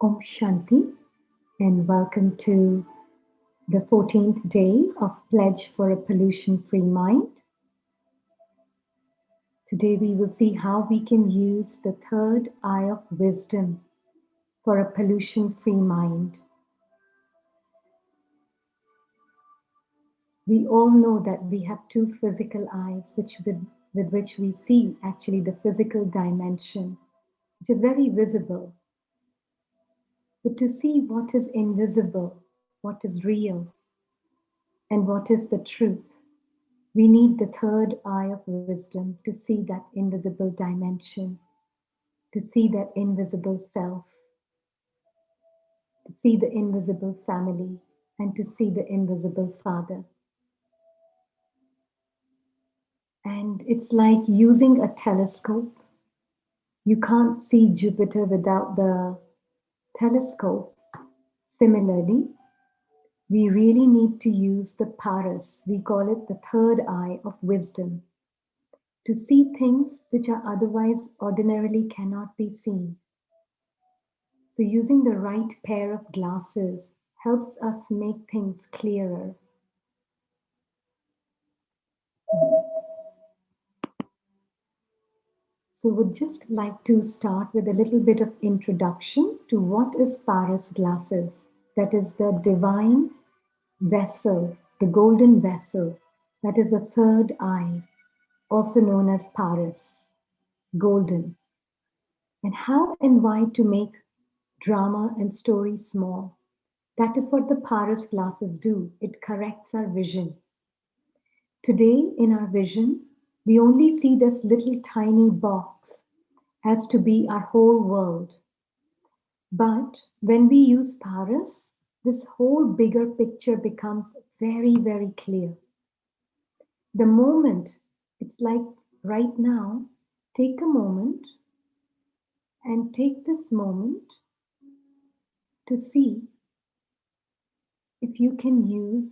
Om Shanti, and welcome to the 14th day of Pledge for a Pollution Free Mind. Today we will see how we can use the third eye of wisdom for a pollution free mind. We all know that we have two physical eyes with which we see actually the physical dimension, which is very visible. But to see what is invisible, what is real, and what is the truth, we need the third eye of wisdom to see that invisible dimension, to see that invisible self, to see the invisible family, and to see the invisible Father. And it's like using a telescope. You can't see Jupiter without the telescope. Similarly, we really need to use the paras, we call it the third eye of wisdom, to see things which are otherwise ordinarily cannot be seen. So using the right pair of glasses helps us make things clearer. So would just like to start with a little bit of introduction to what is Paras glasses. That is the divine vessel, the golden vessel, that is a third eye, also known as Paras, golden. And how and why to make drama and story small. That is what the Paras glasses do. It corrects our vision. Today, in our vision, we only see this little tiny box as to be our whole world. But when we use Paras, this whole bigger picture becomes very, very clear. The moment, it's like right now, take a moment and take this moment to see if you can use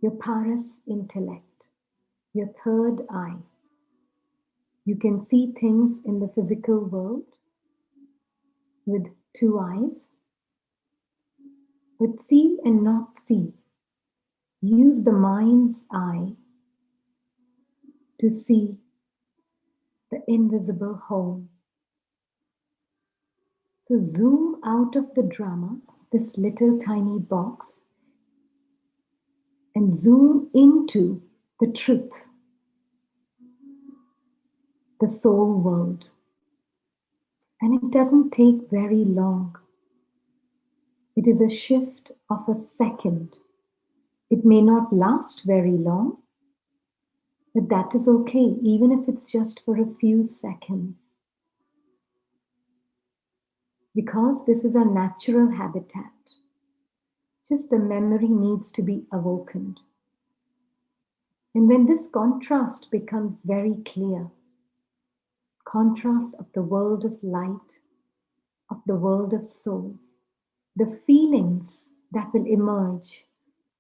your Paras intellect, your third eye. You can see things in the physical world with two eyes, but see and not see. Use the mind's eye to see the invisible home. So zoom out of the drama, this little tiny box, and zoom into the truth, the soul world. And it doesn't take very long. It is a shift of a second. It may not last very long, but that is okay, even if it's just for a few seconds. Because this is our natural habitat, just the memory needs to be awakened. And when this contrast becomes very clear, contrast of the world of light, of the world of souls, the feelings that will emerge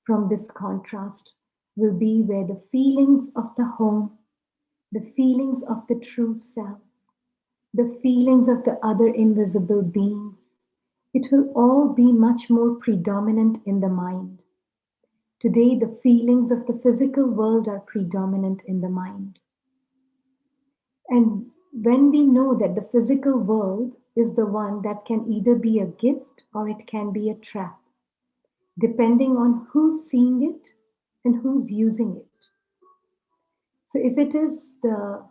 from this contrast will be where the feelings of the home, the feelings of the true self, the feelings of the other invisible beings, it will all be much more predominant in the mind. Today, the feelings of the physical world are predominant in the mind. And when we know that the physical world is the one that can either be a gift or it can be a trap, depending on who's seeing it and who's using it. So if it is the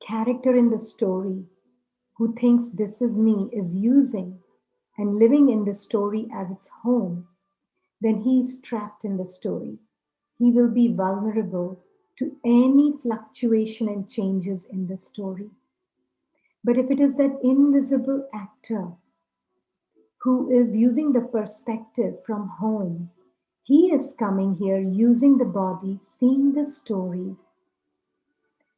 character in the story who thinks this is me, is using and living in the story as its home, then he is trapped in the story. He will be vulnerable to any fluctuation and changes in the story. But if it is that invisible actor who is using the perspective from home, he is coming here using the body, seeing the story,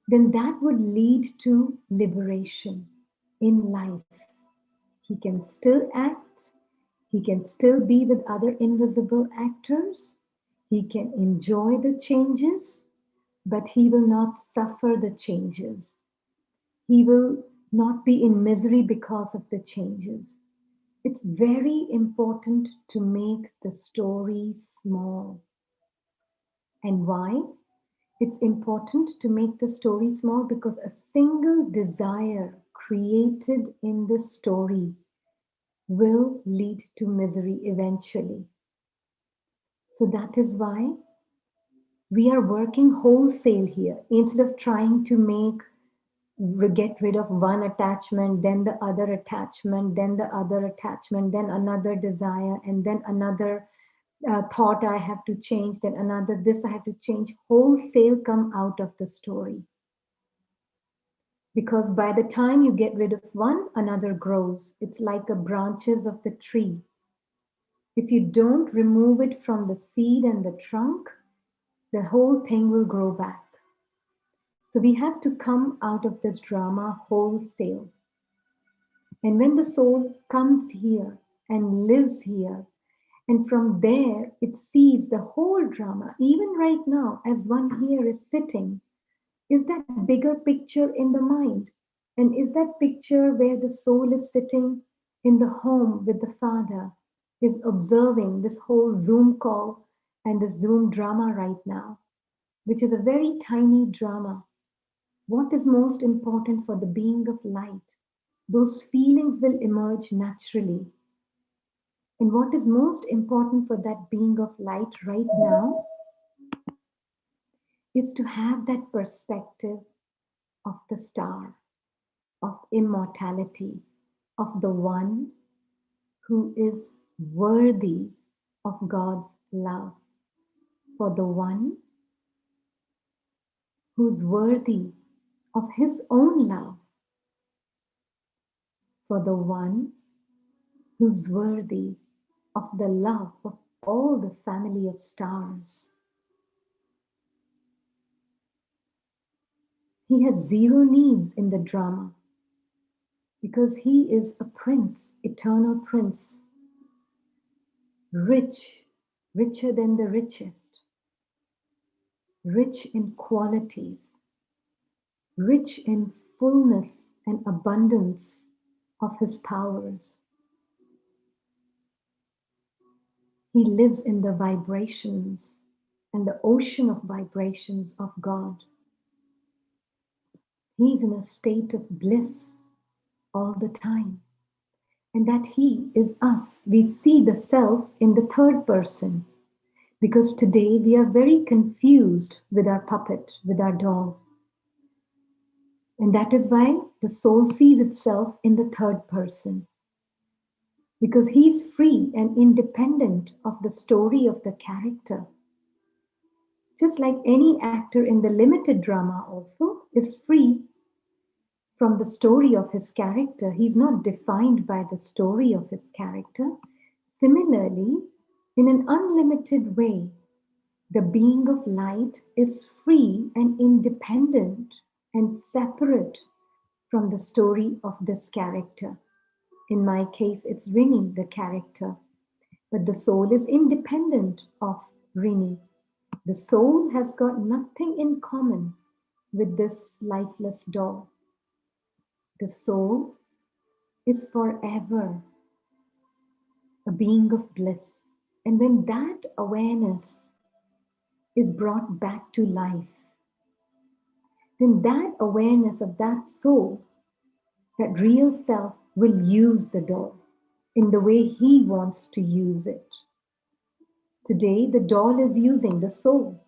then that would lead to liberation in life. He can still act, he can still be with other invisible actors, he can enjoy the changes, but he will not suffer the changes. He will not be in misery because of the changes. It's very important to make the story small. And why? It's important to make the story small because a single desire created in the story will lead to misery eventually. So that is why we are working wholesale here instead of trying to get rid of one attachment, then the other attachment, then the other attachment, then another desire, and then another thought I have to change, then another this I have to change. Wholesale come out of the story. Because by the time you get rid of one, another grows. It's like the branches of the tree. If you don't remove it from the seed and the trunk, the whole thing will grow back. So we have to come out of this drama wholesale. And when the soul comes here and lives here, and from there it sees the whole drama, even right now, as one here is sitting, is that bigger picture in the mind. And is that picture where the soul is sitting in the home with the father, is observing this whole Zoom call and the Zoom drama right now, which is a very tiny drama. What is most important for the being of light? Those feelings will emerge naturally. And what is most important for that being of light right now is to have that perspective of the star, of immortality, of the one who is worthy of God's love, for the one who's worthy of his own love, for the one who's worthy of the love of all the family of stars. He has zero needs in the drama because he is a prince, eternal prince, rich, richer than the richest, rich in qualities, rich in fullness and abundance of his powers. He lives in the vibrations and the ocean of vibrations of God. He's in a state of bliss all the time. And that he is us. We see the self in the third person. Because today we are very confused with our puppet, with our doll. And that is why the soul sees itself in the third person. Because he's free and independent of the story of the character. Just like any actor in the limited drama also is free from the story of his character. He's not defined by the story of his character. Similarly, in an unlimited way, the being of light is free and independent and separate from the story of this character. In my case, it's Rini, the character. But the soul is independent of Rini. The soul has got nothing in common with this lifeless doll. The soul is forever a being of bliss. And when that awareness is brought back to life, then that awareness of that soul, that real self, will use the doll in the way he wants to use it. Today, the doll is using the soul.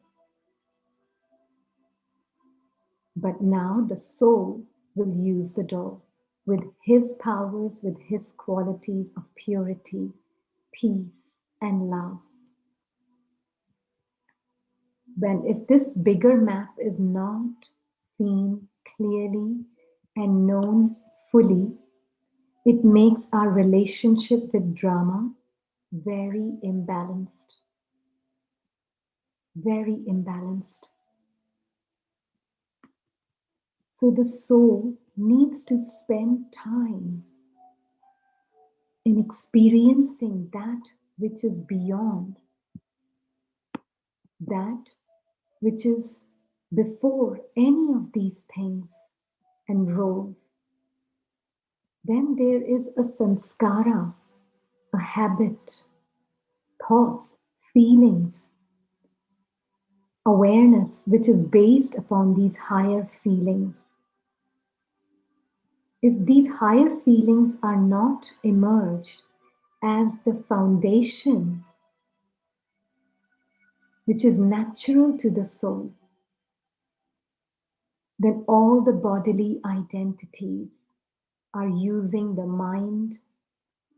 But now the soul will use the doll with his powers, with his qualities of purity, peace, and love. Then, if this bigger map is not seen clearly and known fully, it makes our relationship with drama very imbalanced. Very imbalanced. So the soul needs to spend time in experiencing that which is beyond, that which is before any of these things and roles. Then there is a sanskara, a habit, thoughts, feelings, awareness which is based upon these higher feelings. If these higher feelings are not emerged as the foundation which is natural to the soul, then all the bodily identities are using the mind,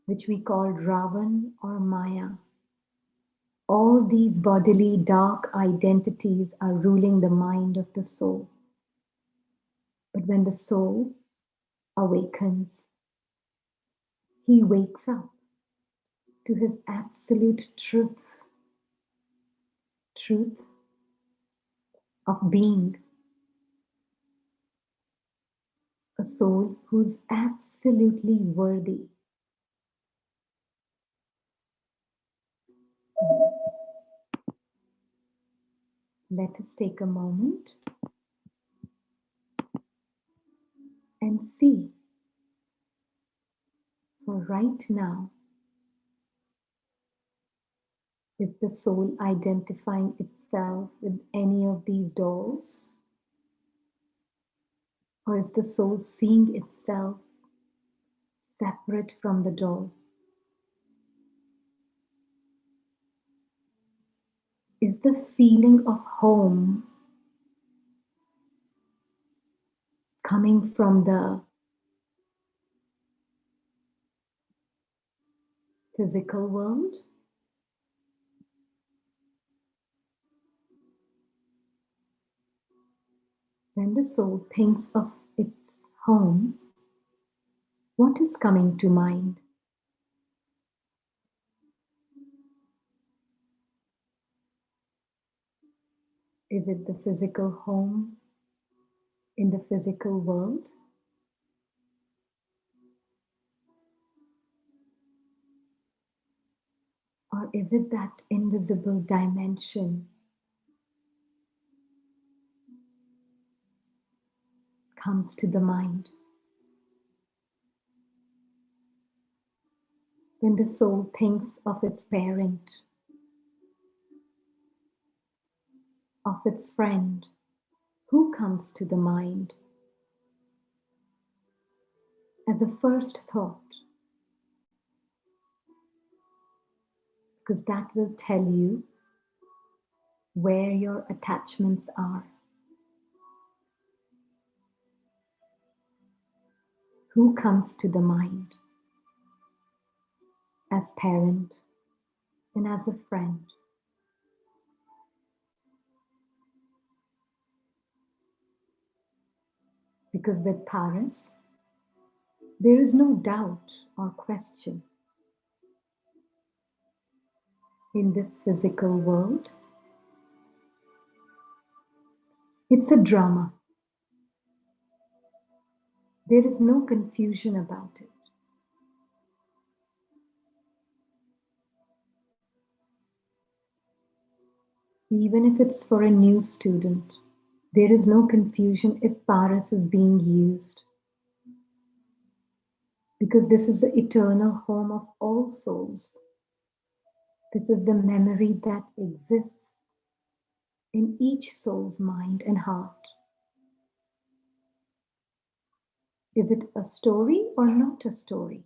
which we call Ravan or Maya. All these bodily dark identities are ruling the mind of the soul. But when the soul awakens, he wakes up to his absolute truth of being a soul who's absolutely worthy. Let us take a moment and see, for right now, is the soul identifying itself with any of these dolls? Or is the soul seeing itself separate from the doll? Is the feeling of home coming from the physical world? When the soul thinks of its home, what is coming to mind? Is it the physical home in the physical world? Or is it that invisible dimension comes to the mind? When the soul thinks of its parent, of its friend, who comes to the mind as a first thought? Because that will tell you where your attachments are. Who comes to the mind as parent and as a friend? Because with Paris, there is no doubt or question. In this physical world, it's a drama. There is no confusion about it. Even if it's for a new student, there is no confusion if Paris is being used. Because this is the eternal home of all souls. This is the memory that exists in each soul's mind and heart. Is it a story or not a story?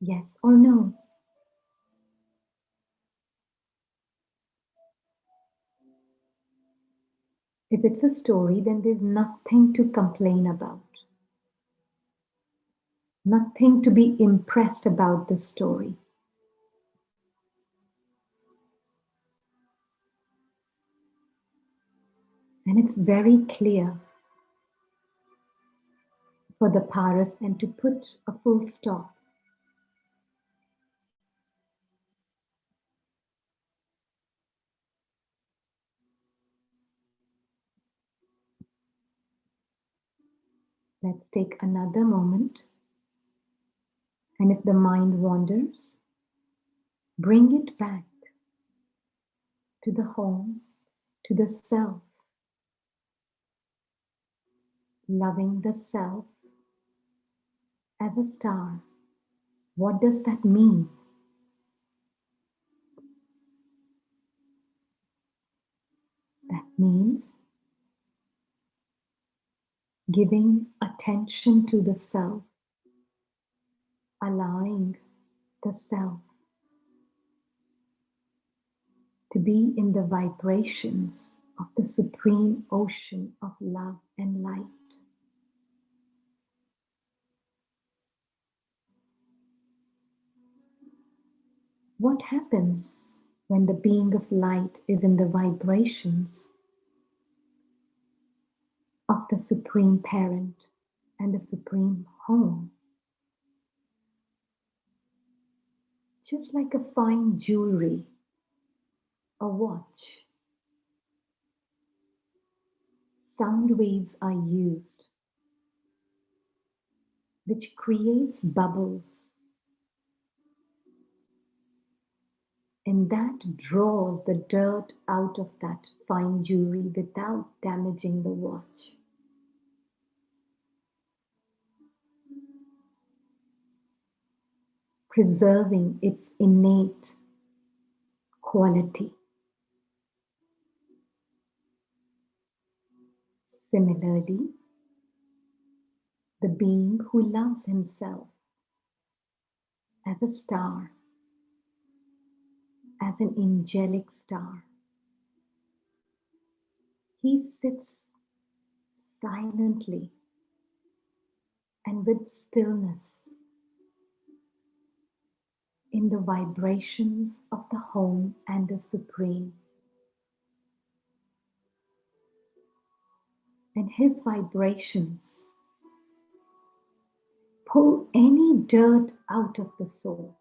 Yes or no? If it's a story, then there's nothing to complain about. Nothing to be impressed about this story. And it's very clear for the Paras and to put a full stop. Let's take another moment. And if the mind wanders, Bring it back to the home, to the self, loving the self as a star. What does that mean? That means giving attention to the self, allowing the self to be in the vibrations of the supreme ocean of love and light. What happens when the being of light is in the vibrations of the supreme parent and the supreme home? Just like a fine jewelry, a watch, sound waves are used, which creates bubbles, and that draws the dirt out of that fine jewelry without damaging the watch. Preserving its innate quality. Similarly, the being who loves himself as a star, as an angelic star, he sits silently and with stillness in the vibrations of the home and the supreme. And his vibrations pull any dirt out of the soul.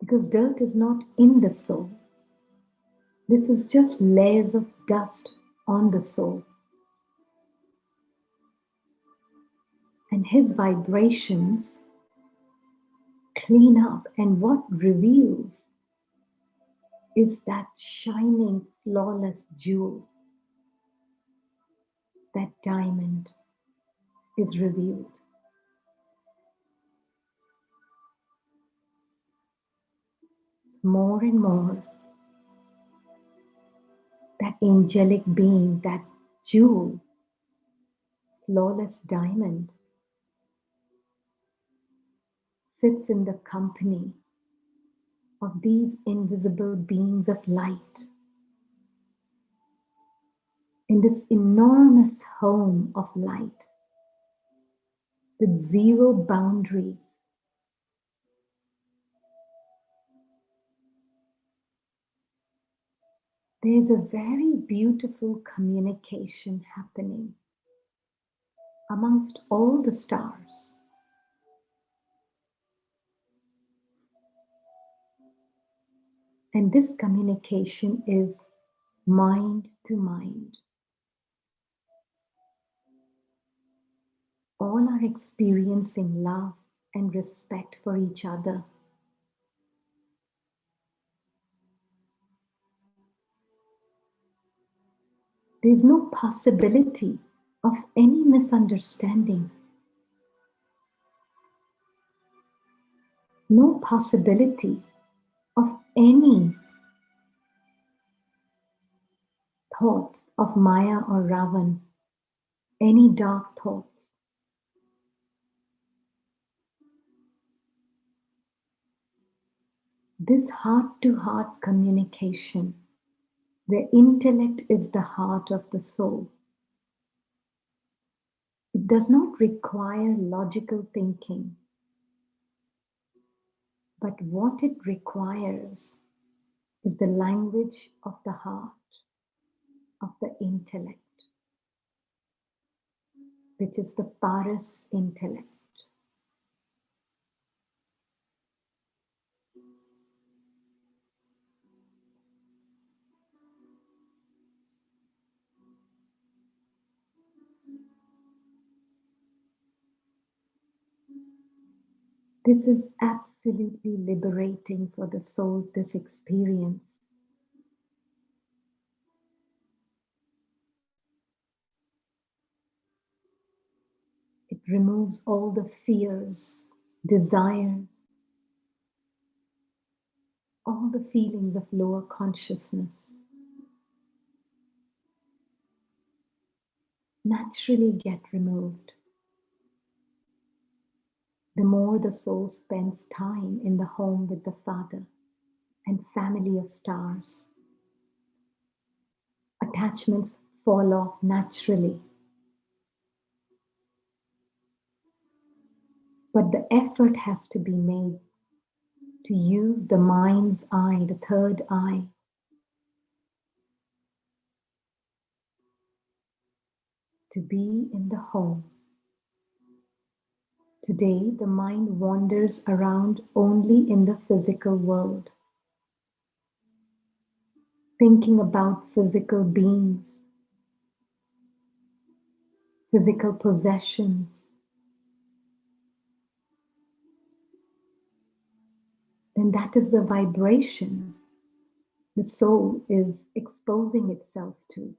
Because dirt is not in the soul. This is just layers of dust on the soul. And his vibrations clean up, and what reveals is that shining, flawless jewel, that diamond is revealed. More and more, that angelic being, that jewel, flawless diamond, sits in the company of these invisible beings of light in this enormous home of light with zero boundaries. There's a very beautiful communication happening amongst all the stars. And this communication is mind to mind. All are experiencing love and respect for each other. There's no possibility of any misunderstanding, no possibility of any thoughts of Maya or Ravan, any dark thoughts. This heart to heart communication, where intellect is the heart of the soul, it does not require logical thinking, but what it requires is the language of the heart, of the intellect, which is the Paras intellect. This is absolutely liberating for the soul, this experience. It removes all the fears, desires, all the feelings of lower consciousness naturally get removed. The more the soul spends time in the home with the Father and family of stars, attachments fall off naturally. But the effort has to be made to use the mind's eye, the third eye, to be in the home. Today, the mind wanders around only in the physical world, thinking about physical beings, physical possessions. Then that is the vibration the soul is exposing itself to.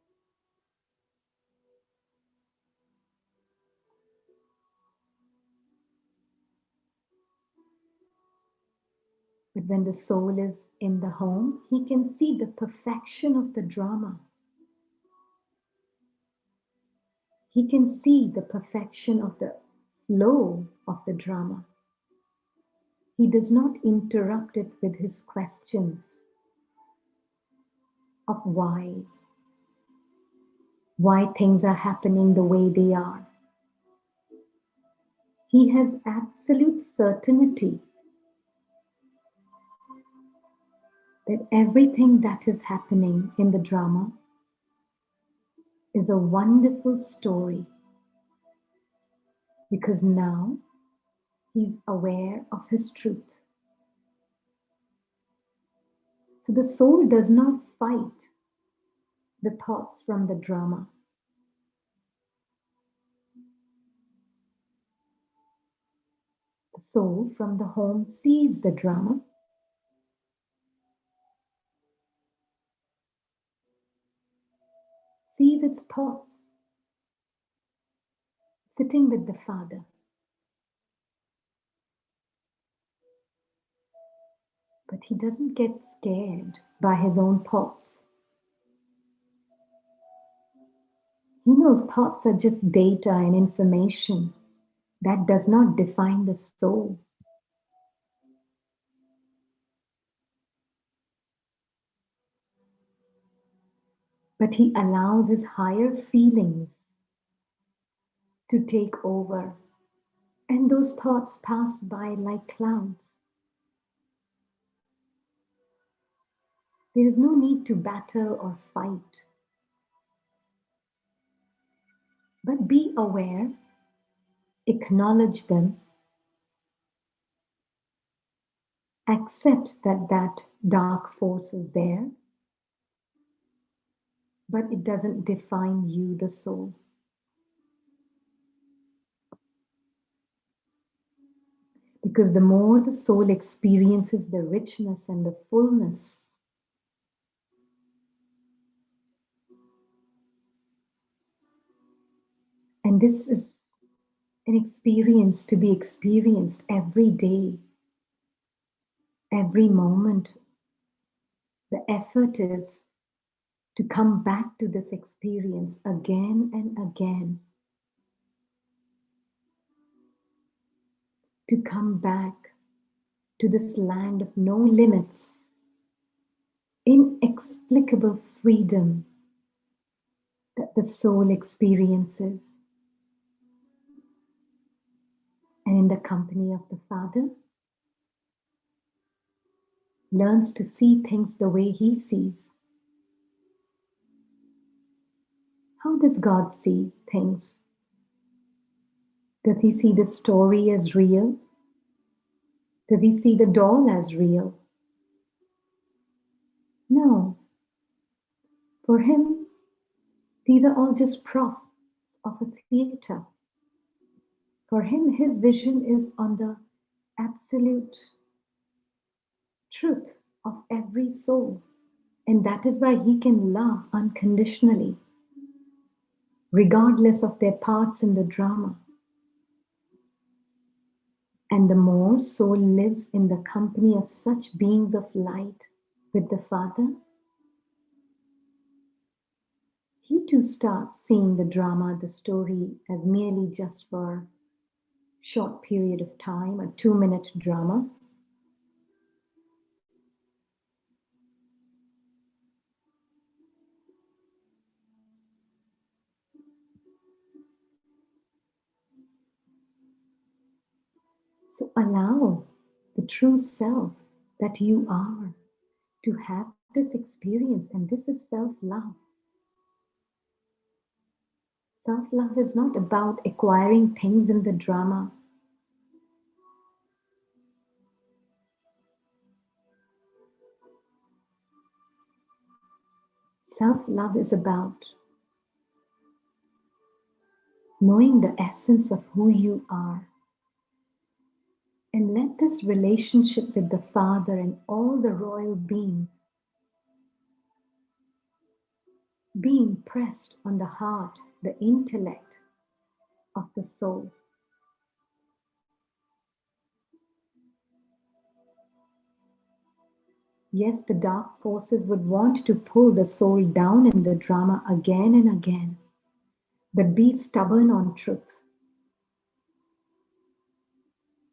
But when the soul is in the home, he can see the perfection of the drama. He can see the perfection of the flow of the drama. He does not interrupt it with his questions of why things are happening the way they are. He has absolute certainty that everything that is happening in the drama is a wonderful story, because now he's aware of his truth. So the soul does not fight the thoughts from the drama. The soul from the home sees the drama, sees its thoughts, sitting with the Father. But he doesn't get scared by his own thoughts. He knows thoughts are just data and information. That does not define the soul. But he allows his higher feelings to take over. And those thoughts pass by like clouds. There is no need to battle or fight. But be aware, acknowledge them, accept that that dark force is there, but it doesn't define you, the soul. Because the more the soul experiences the richness and the fullness, and this is an experience to be experienced every day, every moment. The effort is to come back to this experience again and again, to come back to this land of no limits, inexplicable freedom that the soul experiences. And in the company of the Father, learns to see things the way he sees. How does God see things? Does he see the story as real? Does he see the doll as real? No. For him, these are all just props of a theater. For him, his vision is on the absolute truth of every soul. And that is why he can love unconditionally, regardless of their parts in the drama. And the more soul lives in the company of such beings of light with the Father, he too starts seeing the drama, the story, as merely just for short period of time, a 2-minute drama. So allow the true self that you are to have this experience, and this is self-love. Self-love is not about acquiring things in the drama. Self-love is about knowing the essence of who you are. And let this relationship with the Father and all the royal beings be impressed on the heart, the intellect of the soul. Yes, the dark forces would want to pull the soul down in the drama again and again, but be stubborn on truth.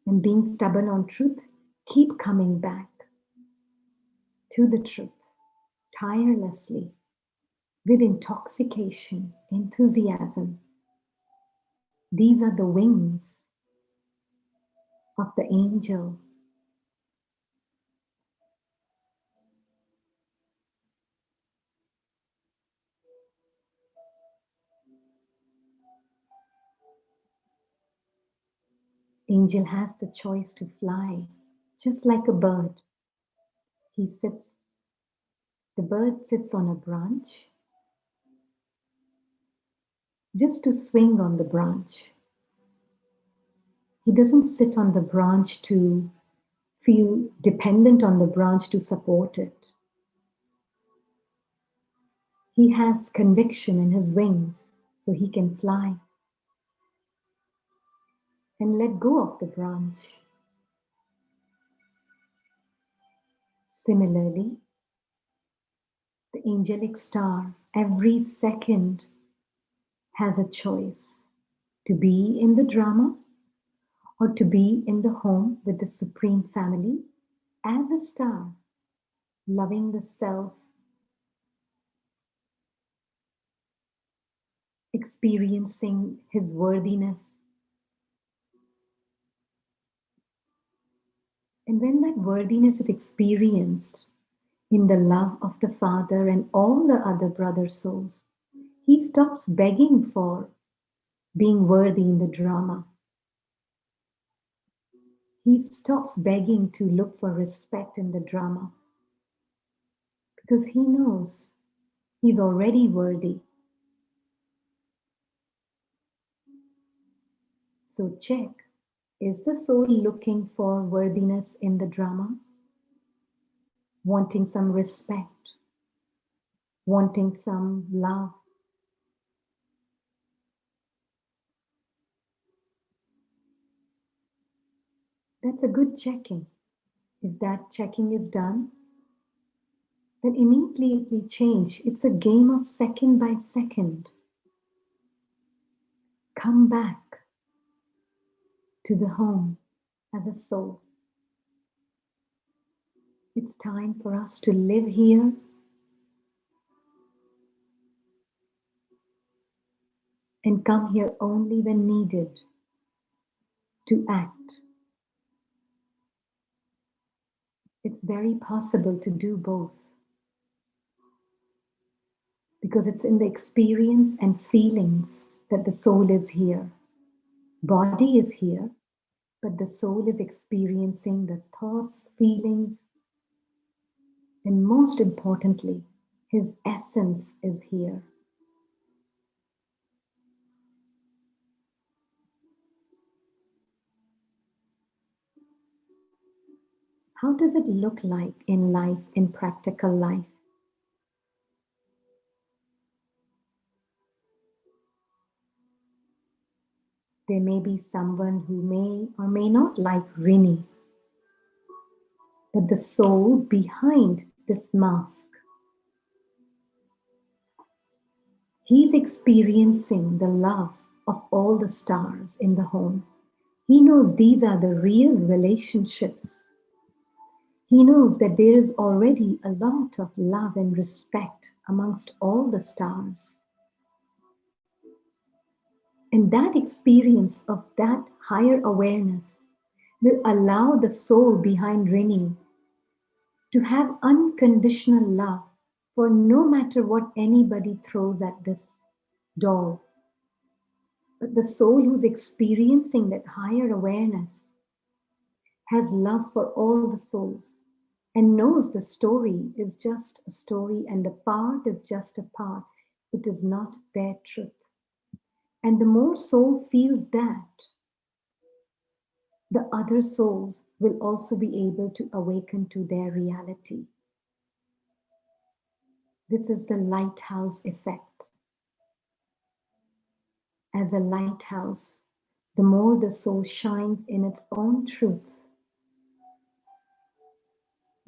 And being stubborn on truth, keep coming back to the truth tirelessly with intoxication, enthusiasm. These are the wings of the angel. Angel has the choice to fly, just like a bird. He sits, the bird sits on a branch just to swing on the branch. He doesn't sit on the branch to feel dependent on the branch to support it. He has conviction in his wings, so he can fly and let go of the branch. Similarly, the angelic star every second has a choice to be in the drama or to be in the home with the Supreme Family as a star, loving the self, experiencing his worthiness. And when that worthiness is experienced in the love of the Father and all the other brother souls, he stops begging for being worthy in the drama. He stops begging to look for respect in the drama because he knows he's already worthy. So check, is the soul looking for worthiness in the drama? Wanting some respect, wanting some love? That's a good checking. If that checking is done, then immediately change. It's a game of second by second. Come back to the home as a soul. It's time for us to live here and come here only when needed to act. It's very possible to do both because it's in the experience and feelings that the soul is here. Body is here, but the soul is experiencing the thoughts, feelings, and most importantly, his essence is here. How does it look like in life, in practical life? There may be someone who may or may not like Rini, but the soul behind this mask, he's experiencing the love of all the stars in the home. He knows these are the real relationships. He knows that there is already a lot of love and respect amongst all the stars. And that experience of that higher awareness will allow the soul behind Rini to have unconditional love for no matter what anybody throws at this doll. But the soul who's experiencing that higher awareness has love for all the souls and knows the story is just a story and the part is just a part. It is not their truth. And the more soul feels that, the other souls will also be able to awaken to their reality. This is the lighthouse effect. As a lighthouse, the more the soul shines in its own truth,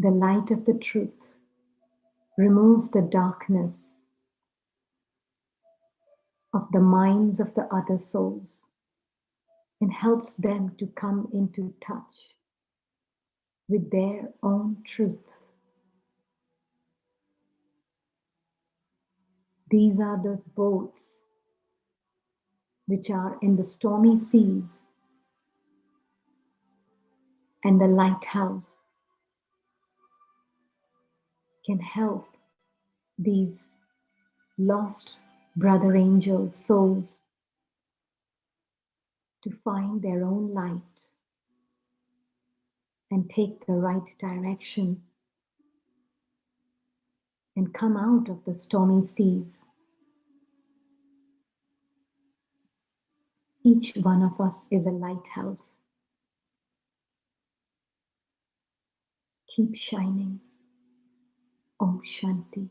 the light of the truth removes the darkness of the minds of the other souls and helps them to come into touch with their own truth. These are the boats which are in the stormy seas, and the lighthouse can help these lost brother angel souls to find their own light and take the right direction and come out of the stormy seas. Each one of us is a lighthouse. Keep shining. Om Shanti.